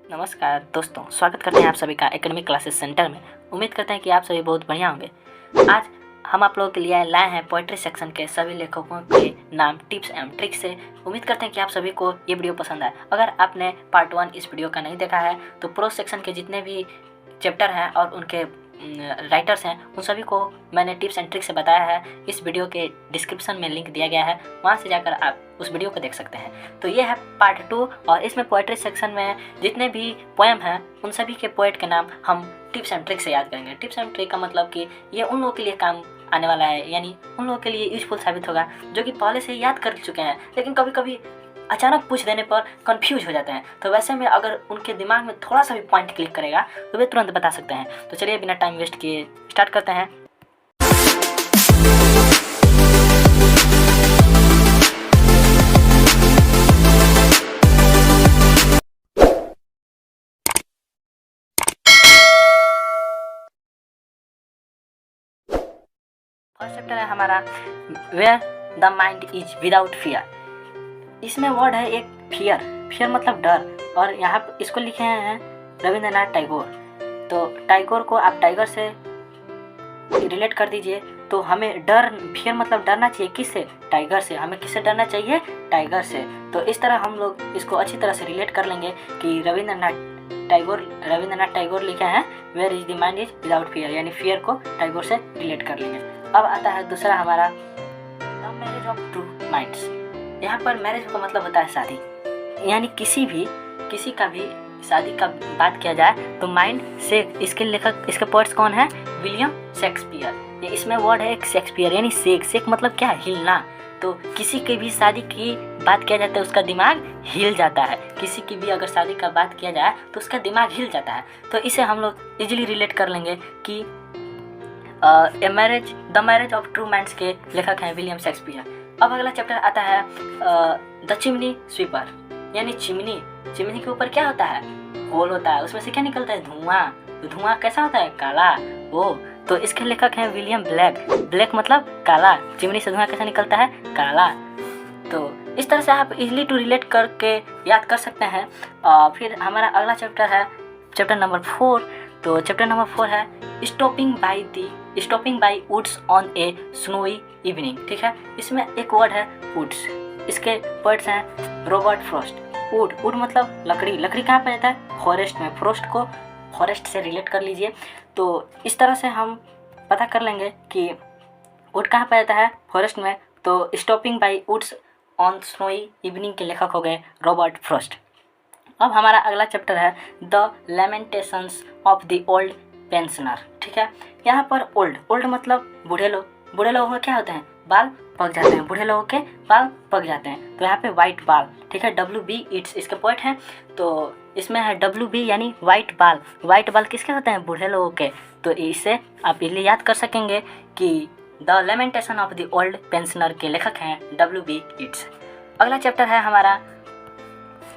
नमस्कार दोस्तों, स्वागत करते हैं आप सभी का एकेडमिक क्लासेस सेंटर में। उम्मीद करते हैं कि आप सभी बहुत बढ़िया होंगे। आज हम आप लोगों के लिए लाए हैं पोइट्री सेक्शन के सभी लेखकों के नाम, टिप्स एवं ट्रिक्स से। उम्मीद करते हैं कि आप सभी को ये वीडियो पसंद आए। अगर आपने पार्ट 1 इस वीडियो का नहीं देखा है तो प्रोज सेक्शन के जितने भी चैप्टर हैं और उनके राइटर्स हैं उन सभी को मैंने टिप्स एंड ट्रिक्स से बताया है। इस वीडियो के डिस्क्रिप्शन में लिंक दिया गया है, वहाँ से जाकर आप उस वीडियो को देख सकते हैं। तो ये है पार्ट 2 और इसमें पोएट्री सेक्शन में जितने भी पोएम हैं उन सभी के पोएट के नाम हम टिप्स एंड ट्रिक्स से याद करेंगे। टिप्स एंड ट्रिक का मतलब कि ये उन लोगों के लिए काम आने वाला है, यानी उन लोगों के लिए यूजफुल साबित होगा जो कि पहले से याद कर चुके हैं लेकिन कभी कभी अचानक पूछ देने पर कंफ्यूज हो जाते हैं। तो वैसे में अगर उनके दिमाग में थोड़ा सा भी पॉइंट क्लिक करेगा तो वे तुरंत बता सकते हैं। तो चलिए बिना टाइम वेस्ट किए स्टार्ट करते हैं। फर्स्ट चैप्टर है हमारा where the mind is without fear. इसमें वर्ड है एक फियर। फियर मतलब डर, और यहाँ पर इसको लिखे हैं रविंद्रनाथ टैगोर। तो टैगोर को आप टाइगर से रिलेट कर दीजिए। तो हमें डर, फियर मतलब डरना चाहिए किससे? टाइगर से। हमें किससे डरना चाहिए? टाइगर से। तो इस तरह हम लोग इसको अच्छी तरह से रिलेट कर लेंगे कि रविंद्रनाथ टैगोर लिखे हैं where is the mind is without fear, यानी फियर को टैगोर से रिलेट कर लेंगे। अब आता है दूसरा हमारा the marriage of two minds. यहाँ पर मैरिज का मतलब होता है शादी, यानी किसी का भी शादी का बात किया जाए तो माइंड से। इसके लेखक, इसके पोएट्स कौन है? William Shakespeare. ये इसमें वर्ड है एक शेक्सपियर, यानी शेक मतलब क्या? हिलना। तो किसी की भी शादी की बात किया जाता है उसका दिमाग हिल जाता है। किसी की भी अगर शादी का बात किया जाए तो उसका दिमाग हिल जाता है। तो इसे हम लोग इजीली रिलेट कर लेंगे कि the marriage of true minds के लेखक हैं विलियम शेक्सपियर। अब अगला चैप्टर आता है द चिमनी स्वीपर, यानी चिमनी के ऊपर क्या होता है? होल होता है, उसमें से क्या निकलता है? धुआं। तो धुआं कैसा होता है? काला। वो तो इसके लेखक हैं विलियम ब्लैक मतलब काला। चिमनी से धुआं कैसा निकलता है? काला। तो इस तरह से आप इजीली टू रिलेट करके याद कर सकते हैं। फिर हमारा अगला चैप्टर है चैप्टर नंबर 4। तो चैप्टर नंबर 4 है stopping by woods on a snowy evening. ठीक है, इसमें एक वर्ड है वुड्स। इसके पोएट्स हैं रॉबर्ट फ्रॉस्ट। वुड मतलब लकड़ी कहाँ पर रहता है? फॉरेस्ट में। फ्रॉस्ट को फॉरेस्ट से रिलेट कर लीजिए। तो इस तरह से हम पता कर लेंगे कि वुड कहाँ पर रहता है? फॉरेस्ट में। तो stopping by woods on snowy evening के लेखक हो गए रॉबर्ट फ्रॉस्ट। अब हमारा अगला चैप्टर है the lamentations of the old pensioner. ठीक है, यहाँ पर ओल्ड मतलब बूढ़े लोगों में क्या होते हैं? बाल पक जाते हैं। बूढ़े लोगों के बाल पक जाते हैं। तो यहाँ पे वाइट बाल। ठीक है, WB इट्स इसके पोएट हैं। तो इसमें है WB यानी वाइट बाल। वाइट बाल किसके होते हैं? बूढ़े लोगों के। तो इसे आप इसलिए याद कर सकेंगे कि the lamentation of the old pensioner के लेखक हैं WB इट्स। अगला चैप्टर है हमारा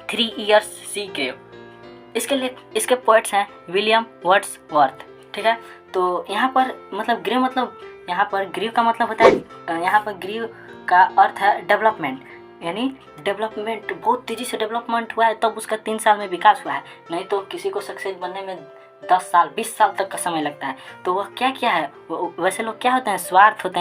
3 Years सी ग्रेव। इसके पोएट्स हैं विलियम वर्ड्सवर्थ। ठीक है, तो यहाँ पर मतलब ग्रीव मतलब यहाँ पर ग्रीव का मतलब होता है, यहाँ पर ग्रीव का अर्थ है डेवलपमेंट, यानी डेवलपमेंट बहुत तेज़ी से डेवलपमेंट हुआ है तब उसका 3 साल में विकास हुआ है। नहीं तो किसी को सक्सेस बनने में 10 साल 20 साल तक का समय लगता है। तो वह क्या है? वैसे लोग क्या होते हैं? स्वार्थ होते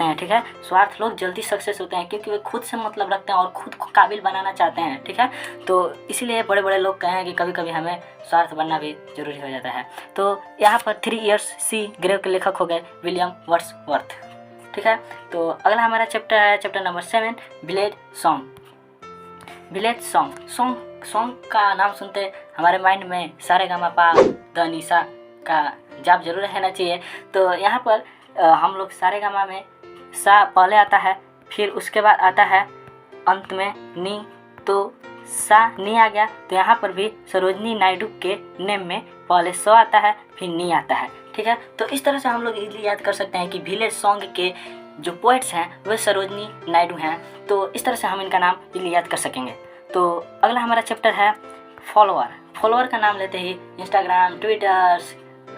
हैं। ठीक है, स्वार्थ लोग जल्दी सक्सेस होते हैं क्योंकि वे खुद से मतलब रखते हैं और खुद को काबिल बनाना चाहते हैं। ठीक है, तो इसीलिए बड़े लोग कहें कि कभी कभी हमें स्वार्थ बनना भी जरूरी हो जाता है। तो यहाँ पर 3 Years सी ग्रेव के लेखक हो गए विलियम वर्ड्सवर्थ। ठीक है, तो अगला हमारा चैप्टर है चैप्टर नंबर 7 विलेज सॉन्ग का नाम सुनते हमारे माइंड में सारेगामापा द निशा का जाप जरूर रहना चाहिए। तो यहाँ पर हम लोग सारेगामा में सा पहले आता है, फिर उसके बाद आता है अंत में नी। तो सा नी आ गया। तो यहाँ पर भी सरोजनी नायडू के नेम में पहले स आता है फिर नी आता है। ठीक है, तो इस तरह से हम लोग इजीली याद कर सकते हैं कि विलेज सॉन्ग के जो पोएट्स हैं वे सरोजनी नायडू हैं। तो इस तरह से हम इनका नाम इजीली याद कर सकेंगे। तो अगला हमारा चैप्टर है फॉलोअर का नाम लेते ही इंस्टाग्राम, ट्विटर,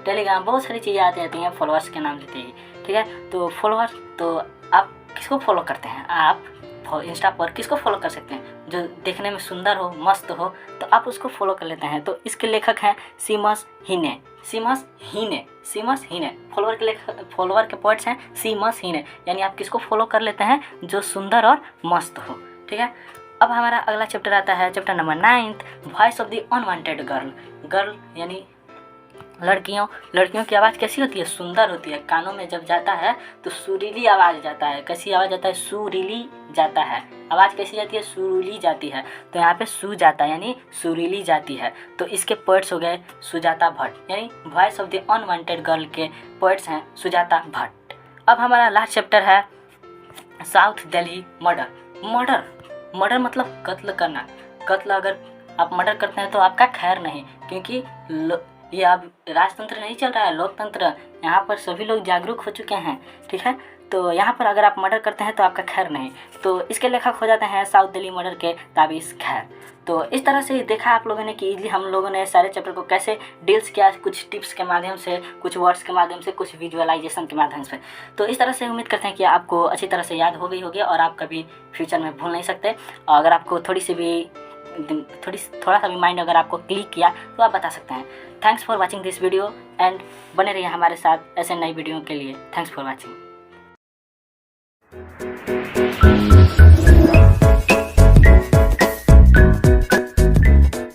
टेलीग्राम बहुत सारी चीज़ें आती रहती हैं फॉलोअर्स के नाम लेते ही। ठीक है, तो फॉलोअर, तो आप किसको फॉलो करते हैं? आप इंस्टा पर किसको फॉलो कर सकते हैं? जो देखने में सुंदर हो, मस्त हो, तो आप उसको फॉलो कर लेते हैं। तो इसके लेखक हैं सीमस हीने। फॉलोअर के पॉइंट्स हैं सीमस हीने, यानी आप किसको फॉलो कर लेते हैं, जो सुंदर और मस्त हो। ठीक है, अब हमारा अगला चैप्टर आता है chapter number 9, voice of the unwanted girl यानी लड़कियों की आवाज़ कैसी होती है, सुंदर होती है। कानों में जब जाता है तो सुरीली आवाज़ जाता है। कैसी आवाज़ जाता है, सुरीली जाता है। आवाज़ कैसी जाती है, सुरीली जाती है। तो यहाँ पे सु जाता है यानी सुरीली जाती है। तो इसके पोएट्स हो गए सुजाता भट्ट, यानी voice of the unwanted girl के पोएट्स हैं सुजाता भट्ट। अब हमारा लास्ट चैप्टर है साउथ दिल्ली मर्डर मतलब कत्ल करना। कत्ल अगर आप मर्डर करते हैं तो आपका खैर नहीं, क्योंकि ये अब राजतंत्र नहीं चल रहा है, लोकतंत्र। यहाँ पर सभी लोग जागरूक हो चुके हैं। ठीक है, तो यहाँ पर अगर आप मर्डर करते हैं तो आपका खैर नहीं। तो इसके लेखक हो जाते हैं साउथ दिल्ली मर्डर के ताबिश खैर। तो इस तरह से देखा आप लोगों ने कि इजीली हम लोगों ने सारे चैप्टर को कैसे डील्स किया, कुछ टिप्स के माध्यम से, कुछ वर्ड्स के माध्यम से, कुछ विजुअलाइजेशन के माध्यम से। तो इस तरह से उम्मीद करते हैं कि आपको अच्छी तरह से याद हो गई होगी और आप कभी फ्यूचर में भूल नहीं सकते। अगर आपको थोड़ा सा भी माइंड अगर आपको क्लिक किया तो आप बता सकते हैं। Thanks for watching this video and बने रहिए हमारे साथ ऐसे नई वीडियो के लिए। Thanks for watching.